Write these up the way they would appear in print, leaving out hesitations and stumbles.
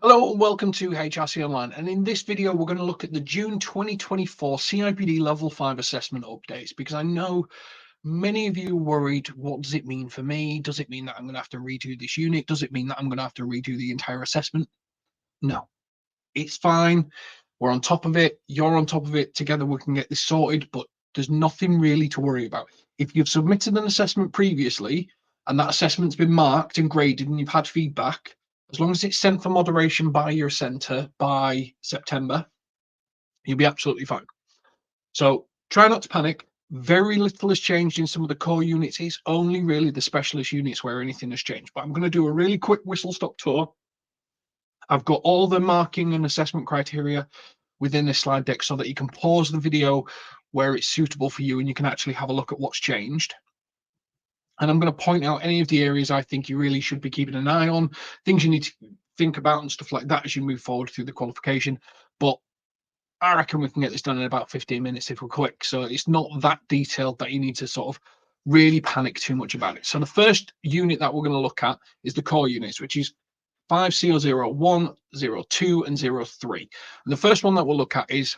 Hello and welcome to HRC Online, and in this video we're going to look at the June 2024 CIPD Level 5 assessment updates, because I know many of you are worried, what does it mean for me? Does it mean that I'm going to have to redo this unit? Does it mean that I'm going to have to redo the entire assessment? No, it's fine. We're on top of it. You're on top of it. Together we can get this sorted, but there's nothing really to worry about. If you've submitted an assessment previously and that assessment's been marked and graded and you've had feedback, as long as it's sent for moderation by your centre by September, you'll be absolutely fine. So try not to panic. Very little has changed in some of the core units. It's only really the specialist units where anything has changed. But I'm going to do a really quick whistle-stop tour. I've got all the marking and assessment criteria within this slide deck so that you can pause the video where it's suitable for you and you can actually have a look at what's changed. And I'm going to point out any of the areas I think you really should be keeping an eye on, things you need to think about and stuff like that as you move forward through the qualification. But I reckon we can get this done in about 15 minutes if we're quick. So it's not that detailed that you need to sort of really panic too much about it. So the first unit that we're going to look at is the core units, which is 5C01, 02, and 03. And the first one that we'll look at is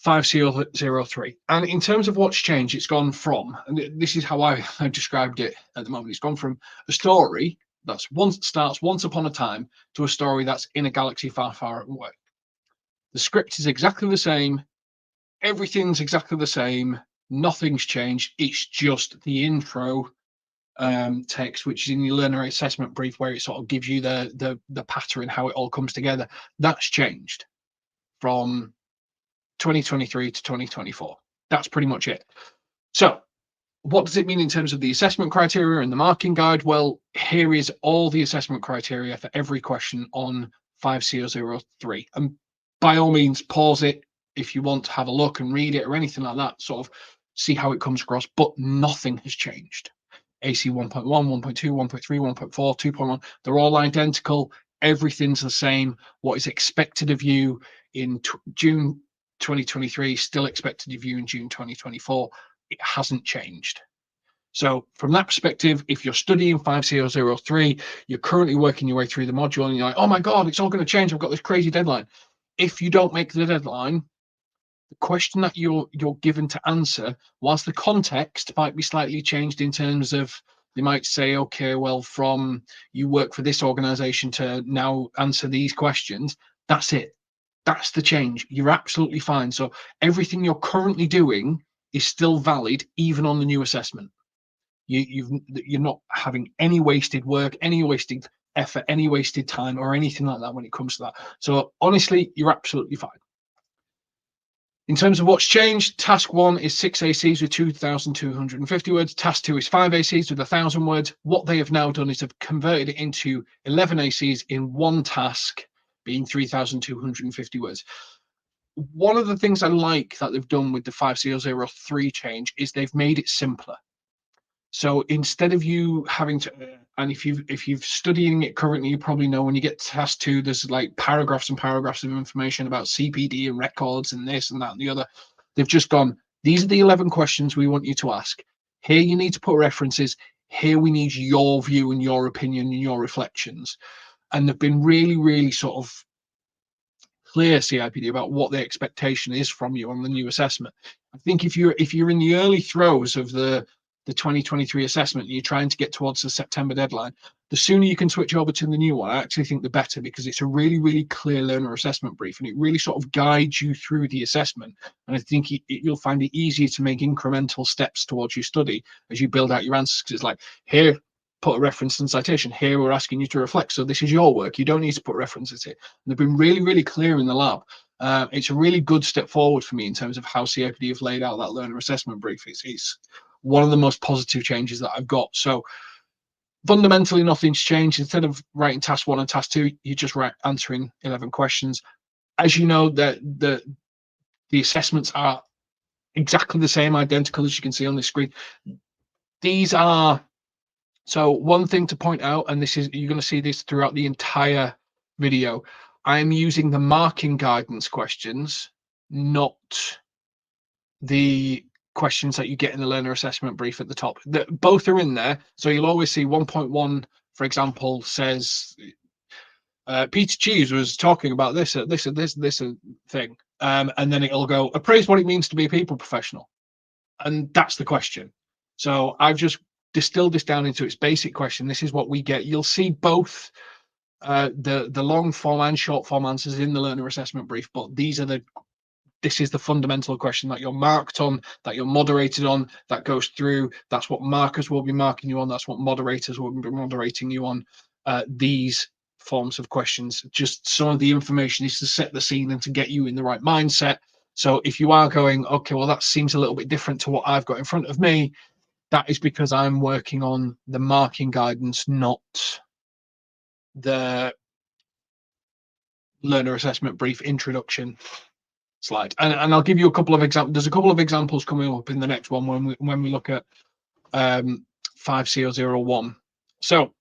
5C03. And in terms of what's changed, it's gone from, and this is how I've described it at the moment, it's gone from a story that's starts once upon a time to a story that's in a galaxy far, far away. The script is exactly the same. Everything's exactly the same. Nothing's changed. It's just the intro text, which is in your learner assessment brief, where it sort of gives you the pattern, how it all comes together. That's changed from 2023 to 2024. That's pretty much it. So what does it mean in terms of the assessment criteria and the marking guide? Well, here is all the assessment criteria for every question on 5C03. And by all means, pause it if you want to have a look and read it or anything like that, sort of see how it comes across, but nothing has changed. AC 1.1, 1.2, 1.3, 1.4, 2.1, they're all identical. Everything's the same. What is expected of you in June 2023, still expected of you in June 2024. It hasn't changed. So from that perspective, if you're studying 5C03, you're currently working your way through the module and you're like, oh my God, it's all going to change. I've got this crazy deadline. If you don't make the deadline, the question that you're given to answer, whilst the context might be slightly changed in terms of, they might say, okay, well, from you work for this organization to now answer these questions, that's it. That's the change. You're absolutely fine. So everything you're currently doing is still valid, even on the new assessment. You're not having any wasted work, any wasted effort, any wasted time, or anything like that when it comes to that. So honestly, you're absolutely fine. In terms of what's changed, task 1 is 6 ACs with 2,250 words. Task 2 is 5 ACs with 1,000 words. What they have now done is have converted it into 11 ACs in one task, being 3,250 words. One of the things I like that they've done with the 5C03 change is they've made it simpler. So instead of you having to, and if you've studying it currently, you probably know when you get to task 2, there's like paragraphs and paragraphs of information about CPD and records and this and that and the other. They've just gone, these are the 11 questions we want you to ask. Here you need to put references. Here we need your view and your opinion and your reflections. And they've been really, really sort of clear, CIPD, about what the expectation is from you on the new assessment. I think if you're in the early throes of the 2023 assessment and you're trying to get towards the September deadline, the sooner you can switch over to the new one, I actually think the better, because it's a really, really clear learner assessment brief and it really sort of guides you through the assessment. And I think you'll find it easier to make incremental steps towards your study as you build out your answers, because it's like, here, put a reference and citation. Here we're asking you to reflect. So this is your work. You don't need to put references here. And they've been really, really clear in the lab. It's a really good step forward for me in terms of how CIPD have laid out that learner assessment brief. It's one of the most positive changes that I've got. So fundamentally, nothing's changed. Instead of writing task 1 and task 2, you just write answering 11 questions. As you know, the assessments are exactly the same, identical, as you can see on this screen. These are, so one thing to point out, and this is, you're going to see this throughout the entire video, I am using the marking guidance questions, not the questions that you get in the learner assessment brief at the top. Both are in there. So you'll always see 1.1, for example, says Peter Cheese was talking about this thing, and then it'll go appraise what it means to be a people professional, and that's the question. So I've just distilled this down into its basic question. This is what we get. You'll see both the long form and short form answers in the learner assessment brief, but this is the fundamental question that you're marked on, that you're moderated on, that goes through. That's what markers will be marking you on. That's what moderators will be moderating you on. These forms of questions, just some of the information is to set the scene and to get you in the right mindset. So if you are going, okay, well, that seems a little bit different to what I've got in front of me, that is because I'm working on the marking guidance, not the learner assessment brief introduction slide. And I'll give you a couple of examples. There's a couple of examples coming up in the next one when we look at 5C001. So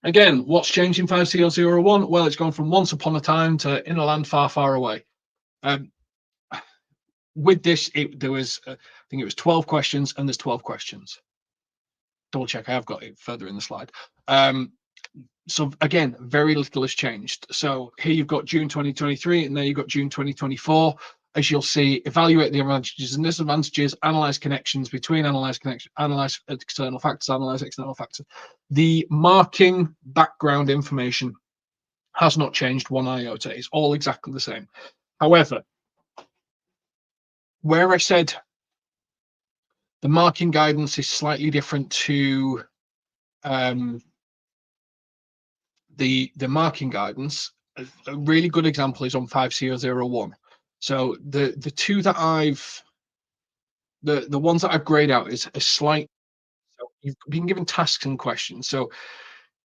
again, what's changed in 5C001? Well, it's gone from once upon a time to in a land far, far away. With this, there was, I think it was 12 questions, and there's 12 questions. Double check, I have got it further in the slide. So again, very little has changed. So here you've got June 2023, and there you've got June 2024. As you'll see, evaluate the advantages and disadvantages, analyze connections between, analyze external factors, analyze external factors. The marking background information has not changed one iota. It's all exactly the same. However, where I said the marking guidance is slightly different to the marking guidance, a really good example is on 5C001. So the two that the ones that I've grayed out is a slight. So you've been given tasks and questions. So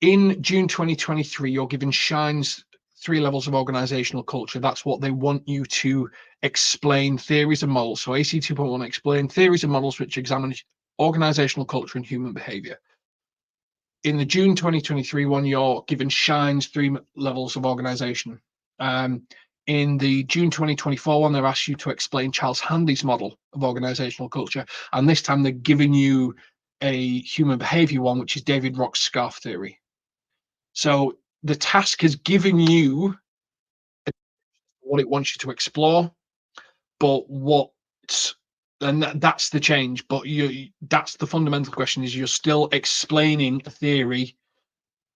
in June 2023, you're given Shine's 3 levels of organizational culture. That's what they want you to explain theories and models. So AC 2.1, explain theories and models which examine organizational culture and human behavior. In the June 2023 one, you're given Shine's 3 levels of organization. In the June 2024 one, they've asked you to explain Charles Handy's model of organizational culture. And this time they're giving you a human behavior one, which is David Rock's scarf theory. So the task is giving you what it wants you to explore, but that's the change. But that's the fundamental question, is you're still explaining a theory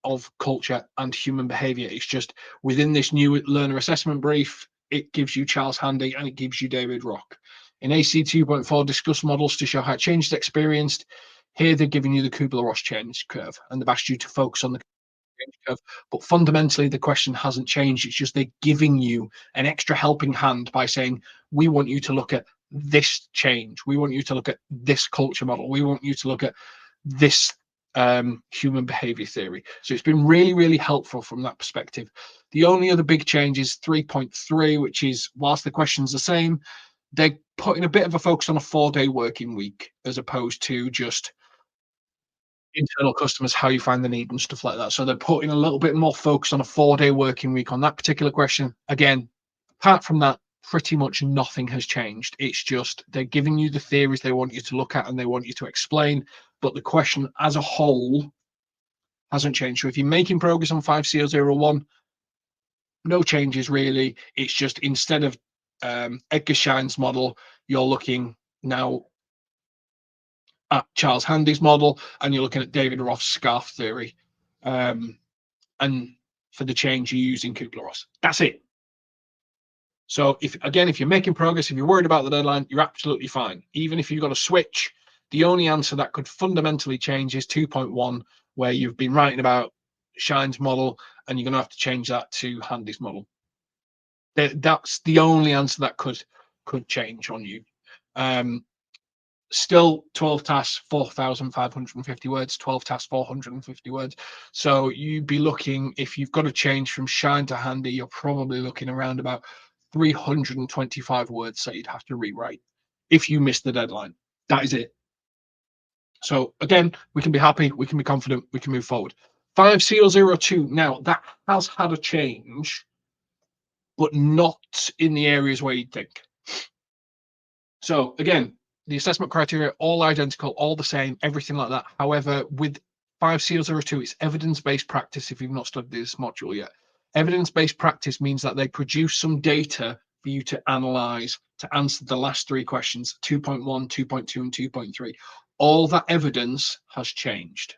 of culture and human behavior. It's just within this new learner assessment brief, it gives you Charles Handy and it gives you David Rock. In AC 2.4, discuss models to show how change is experienced. Here they're giving you the Kubler-Ross change curve, and they've asked you to focus on the change curve. But fundamentally, the question hasn't changed. It's just they're giving you an extra helping hand by saying, we want you to look at this change. We want you to look at this culture model. We want you to look at this human behavior theory. So it's been really, really helpful from that perspective. The only other big change is 3.3, which is, whilst the question's the same, they're putting a bit of a focus on a 4-day working week as opposed to just internal customers, how you find the need and stuff like that. So they're putting a little bit more focus on a 4-day working week on that particular question. Again, apart from that, pretty much nothing has changed. It's just they're giving you the theories they want you to look at and they want you to explain, but the question as a whole hasn't changed. So if you're making progress on 5C001, no changes really. It's just instead of Edgar Schein's model, you're looking now at Charles Handy's model, and you're looking at David Roth's scarf theory. And for the change, you're using Kubler-Ross. That's it. So if you're making progress, if you're worried about the deadline, you're absolutely fine. Even if you've got a switch, the only answer that could fundamentally change is 2.1, where you've been writing about Shine's model, and you're going to have to change that to Handy's model. That's the only answer that could change on you. Still 12 tasks, 4,550 words, 12 tasks, 450 words. So you'd be looking, if you've got to change from Shine to Handy, you're probably looking around about 325 words that you'd have to rewrite if you miss the deadline. That is it. So again, we can be happy, we can be confident, we can move forward. 5C002, now that has had a change, but not in the areas where you'd think. So again, the assessment criteria, all identical, all the same, everything like that. However, with 5C002, it's evidence-based practice if you've not studied this module yet. Evidence-based practice means that they produce some data for you to analyze to answer the last three questions, 2.1, 2.2, and 2.3. All that evidence has changed.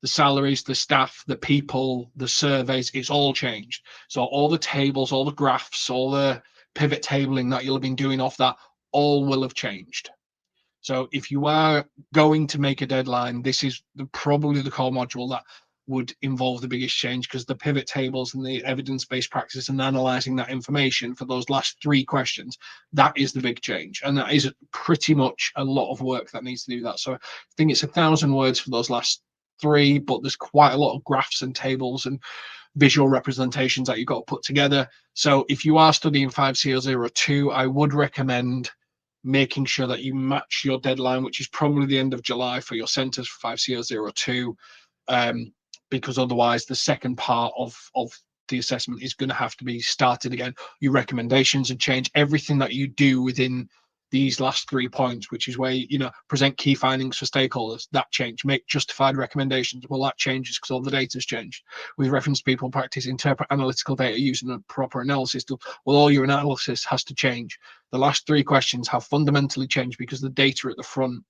The salaries, the staff, the people, the surveys, it's all changed. So all the tables, all the graphs, all the pivot tabling that you'll have been doing off that, all will have changed. So if you are going to make a deadline, this is probably the core module that would involve the biggest change, because the pivot tables and the evidence-based practice and analyzing that information for those last three questions, that is the big change. And that is pretty much a lot of work that needs to do that. So I think it's 1,000 words for those last three, but there's quite a lot of graphs and tables and visual representations that you've got to put together. So if you are studying 5002, I would recommend making sure that you match your deadline, which is probably the end of July for your centres for 5002, because otherwise the second part of the assessment is going to have to be started again. Your recommendations and change everything that you do within these last 3 points, which is where present key findings for stakeholders. That change, make justified recommendations. Well, that changes because all the data's changed. With reference to people practice, interpret analytical data using a proper analysis tool. Well, all your analysis has to change. The last 3 questions have fundamentally changed because the data at the front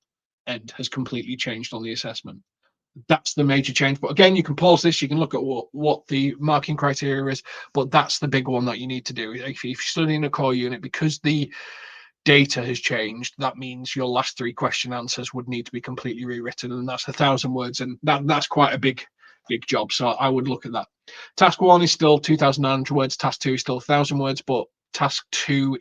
end has completely changed on the assessment. That's the major change. But again, you can pause this, you can look at what the marking criteria is, but that's the big one that you need to do. If you're studying a core unit, because the data has changed, that means your last 3 question answers would need to be completely rewritten, and that's 1,000 words, and that's quite a big job. So I would look at that. Task 1 is still 2,900 words, task 2 is still 1,000 words, but task 2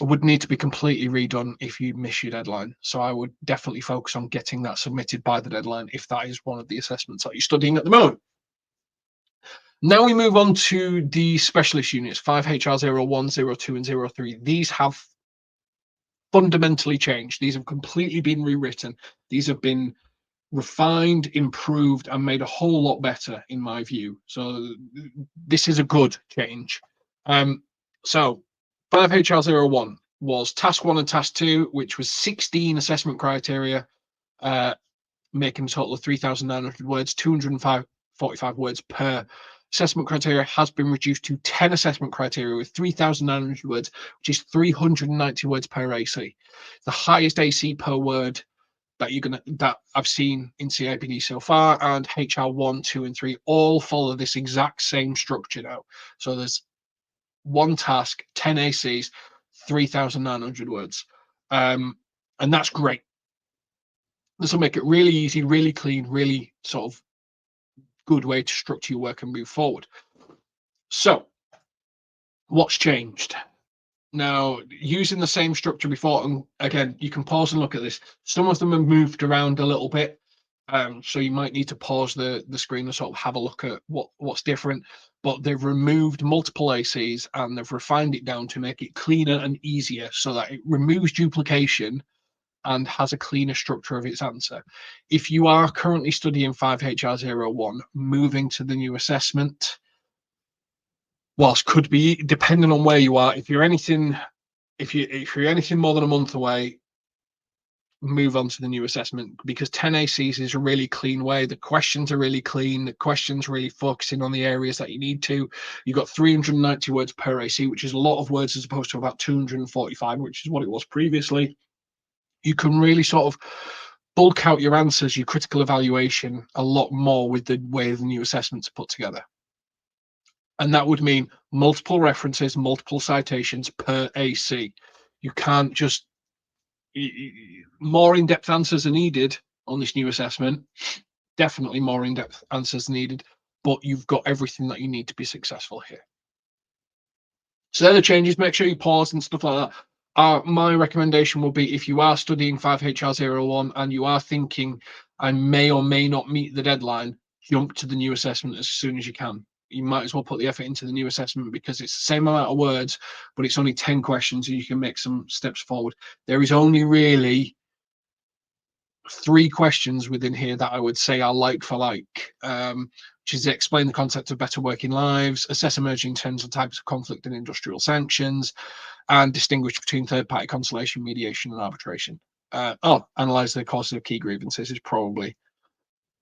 would need to be completely redone if you miss your deadline. So I would definitely focus on getting that submitted by the deadline if that is one of the assessments that you're studying at the moment. Now we move on to the specialist units, 5HR01, 02, and 03. These have fundamentally changed. These have completely been rewritten. These have been refined, improved, and made a whole lot better, in my view. So this is a good change. So 5HR01 was task 1 and task 2, which was 16 assessment criteria, making a total of 3,900 words, 245 words per assessment criteria, has been reduced to 10 assessment criteria with 3,900 words, which is 390 words per AC. The highest AC per word that I've seen in CIPD so far, and HR 1, 2, and 3 all follow this exact same structure now. So there's one task, 10 ACs, 3,900 words. And that's great. This will make it really easy, really clean, really sort of good way to structure your work and move forward. So what's changed? Now, using the same structure before, and again, you can pause and look at this. Some of them have moved around a little bit. So you might need to pause the screen and sort of have a look at what's different. But they've removed multiple ACs and they've refined it down to make it cleaner and easier so that it removes duplication and has a cleaner structure of its answer. If you are currently studying 5HR01, moving to the new assessment, whilst could be depending on where you are, if you're anything more than a month away, move on to the new assessment, because 10 ACs is a really clean way. The questions are really clean. The questions really focusing on the areas that you need to. You've got 390 words per AC, which is a lot of words as opposed to about 245, which is what it was previously. You can really sort of bulk out your answers, your critical evaluation a lot more with the way the new assessments are put together. And that would mean multiple references, multiple citations per AC. You can't just, more in-depth answers are needed on this new assessment. Definitely more in-depth answers needed, but you've got everything that you need to be successful here. So they're the changes. Make sure you pause and stuff like that. My recommendation will be, if you are studying 5HR01 and you are thinking I may or may not meet the deadline, jump to the new assessment as soon as you can. You might as well put the effort into the new assessment because it's the same amount of words, but it's only 10 questions and you can make some steps forward. There is only really 3 questions within here that I would say are like for like, which is explain the concept of better working lives, assess emerging trends and types of conflict and industrial sanctions, and distinguish between third-party conciliation, mediation, and arbitration. Analyze the causes of key grievances is probably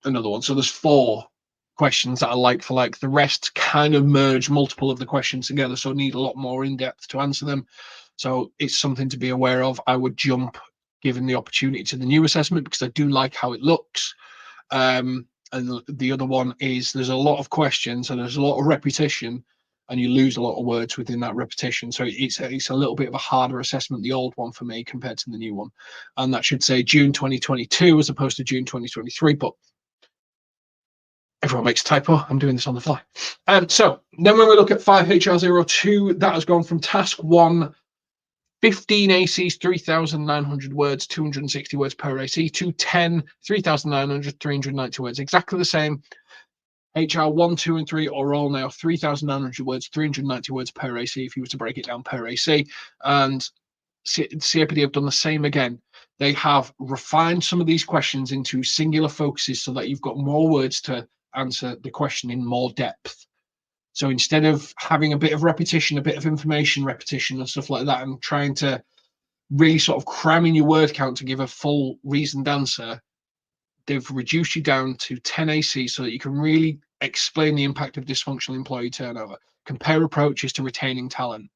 another one. So there's 4 questions that are like for like. The rest kind of merge multiple of the questions together, so need a lot more in depth to answer them. So it's something to be aware of. I would jump, given the opportunity, to the new assessment because I do like how it looks. And the other one is there's a lot of questions and there's a lot of repetition, and you lose a lot of words within that repetition. So it's a little bit of a harder assessment, the old one for me compared to the new one. And that should say June 2022 as opposed to June 2023, but everyone makes a typo. I'm doing this on the fly. So then when we look at 5HR02, that has gone from task 1, 15 ACs, 3,900 words, 260 words per AC, to 10, 3,900, 390 words. Exactly the same. HR 1, 2, and 3 are all now 3,900 words, 390 words per AC if you were to break it down per AC. And CIPD have done the same again. They have refined some of these questions into singular focuses so that you've got more words to answer the question in more depth. So instead of having a bit of repetition, a bit of information repetition and stuff like that, and trying to really sort of cram in your word count to give a full reasoned answer, they've reduced you down to 10 AC so that you can really explain the impact of dysfunctional employee turnover, compare approaches to retaining talent.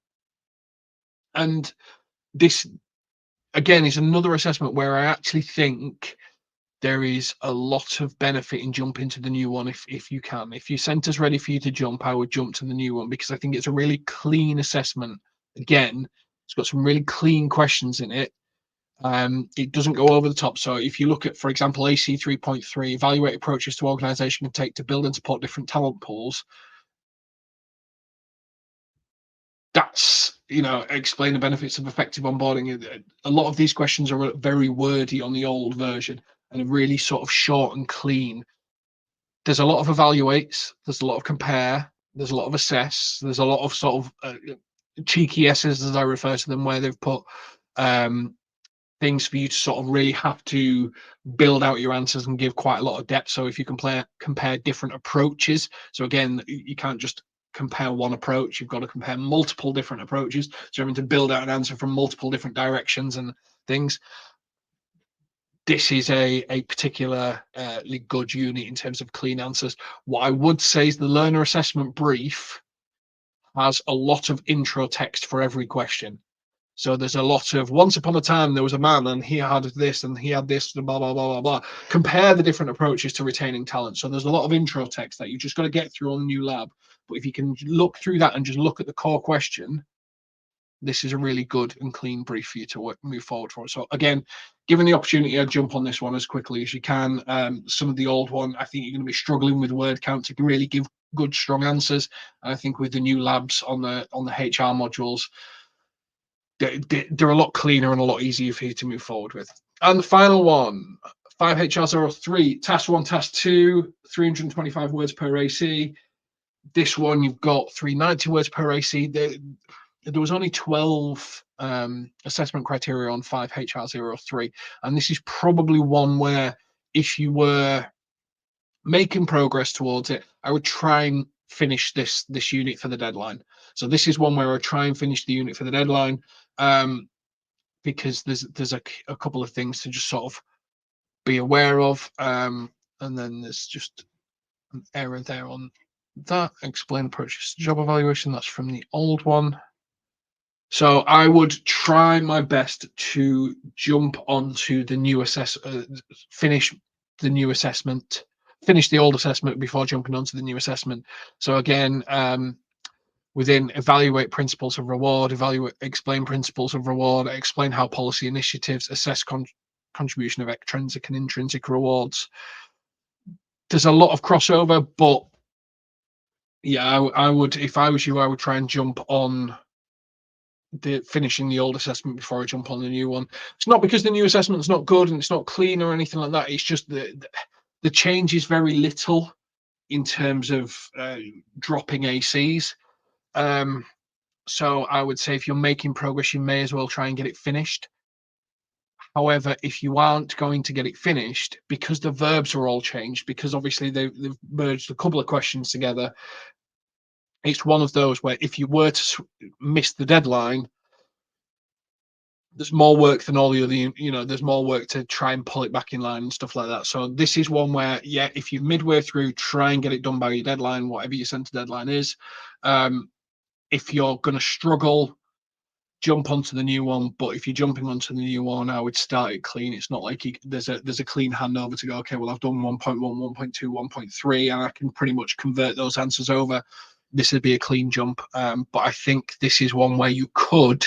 And this, again, is another assessment where I actually think there is a lot of benefit in jumping to the new one if you can. If your centre's ready for you to jump, I would jump to the new one because I think it's a really clean assessment. Again, it's got some really clean questions in it. It doesn't go over the top. So if you look at, for example, AC 3.3, evaluate approaches to organisation can take to build and support different talent pools. That's, explain the benefits of effective onboarding. A lot of these questions are very wordy on the old version and are really sort of short and clean. There's a lot of evaluates, there's a lot of compare, there's a lot of assess, there's a lot of sort of cheeky S's, as I refer to them, where they've put things for you to sort of really have to build out your answers and give quite a lot of depth. So if you compare different approaches, so again, you can't just compare one approach, you've got to compare multiple different approaches. So having to build out an answer from multiple different directions and things. This is a particularly good unit in terms of clean answers. What I would say is the learner assessment brief has a lot of intro text for every question. So there's a lot of, once upon a time there was a man and he had this and he had this, blah, blah, blah, blah, blah. Compare the different approaches to retaining talent. So there's a lot of intro text that you just got to get through on the new lab. But if you can look through that and just look at the core question, this is a really good and clean brief for you to move forward for. So again, given the opportunity, I'd jump on this one as quickly as you can. Some of the old one, I think you're going to be struggling with word count to really give good, strong answers. And I think with the new labs on the HR modules, they're a lot cleaner and a lot easier for you to move forward with. And the final one, 5HR03, task 1, task 2, 325 words per AC. This one, you've got 390 words per AC. There was only 12 assessment criteria on 5HR03, and this is probably one where if you were making progress towards it, I would try and finish this unit for the deadline. So this is one where I try and finish the unit for the deadline, because there's a couple of things to just sort of be aware of, and then there's just an error there on that. Explain approaches to job evaluation. That's from the old one. So I would try my best to jump onto the new finish the new assessment, finish the old assessment before jumping onto the new assessment. So again, within evaluate principles of reward, explain principles of reward, explain how policy initiatives assess contribution of extrinsic and intrinsic rewards. There's a lot of crossover, but yeah, I would, if I was you, I would try and jump on finishing the old assessment before I jump on the new one. It's not because the new assessment's not good and it's not clean or anything like that. It's just the change is very little in terms of dropping ACs. So I would say if you're making progress, you may as well try and get it finished. However, if you aren't going to get it finished, because the verbs are all changed, because obviously they've merged a couple of questions together, it's one of those where if you were to miss the deadline, there's more work than all the other, there's more work to try and pull it back in line and stuff like that. So this is one where, yeah, if you're midway through, try and get it done by your deadline, whatever your center deadline is. If you're going to struggle, jump onto the new one. But if you're jumping onto the new one, I would start it clean. It's not like there's a clean handover to go, okay, well, I've done 1.1, 1.2, 1.3, and I can pretty much convert those answers over. This would be a clean jump. But I think this is one where you could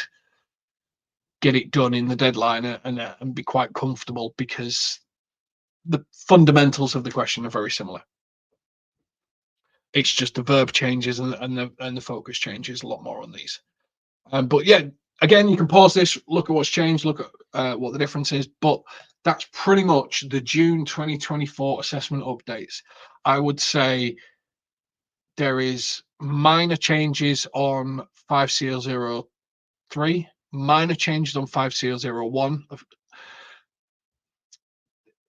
get it done in the deadline and be quite comfortable, because the fundamentals of the question are very similar. It's just the verb changes and the focus changes a lot more on these. But yeah, again, you can pause this, look at what's changed, look at what the difference is. But that's pretty much the June 2024 assessment updates. I would say there is minor changes on 5003, minor changes on 5001,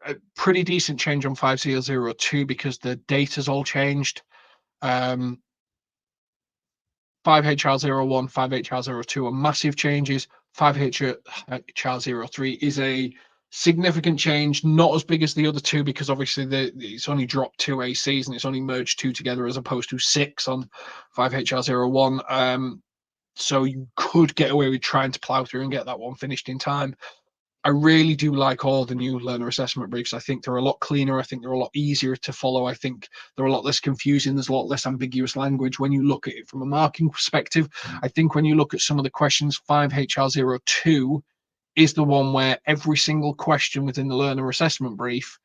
a pretty decent change on 5002 because the data's all changed. 5HR01, 5HR02 are massive changes. 5HR03 is a significant change, not as big as the other two, because obviously it's only dropped 2 ACs and it's only merged 2 together as opposed to 6 on 5HR01. So you could get away with trying to plow through and get that one finished in time. I really do like all the new learner assessment briefs. I think they're a lot cleaner. I think they're a lot easier to follow. I think they're a lot less confusing. There's a lot less ambiguous language when you look at it from a marking perspective. I think when you look at some of the questions, 5HR02 is the one where every single question within the learner assessment brief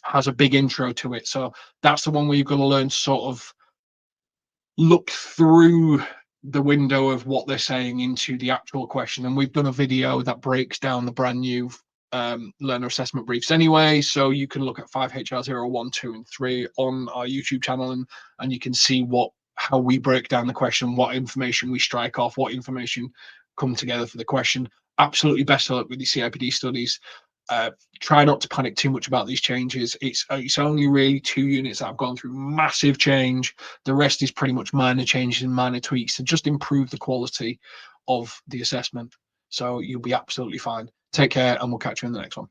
has a big intro to it. So that's the one where you've got to learn to sort of look through the window of what they're saying into the actual question. And we've done a video that breaks down the brand new learner assessment briefs anyway, so you can look at 5HR01, 2 and 3 on our YouTube channel, and you can see how we break down the question, what information we strike off, what information come together for the question. Absolutely best of luck with the CIPD studies. Try not to panic too much about these changes. It's only really 2 units that have gone through massive change. The rest is pretty much minor changes and minor tweaks to just improve the quality of the assessment. So you'll be absolutely fine. Take care, and we'll catch you in the next one.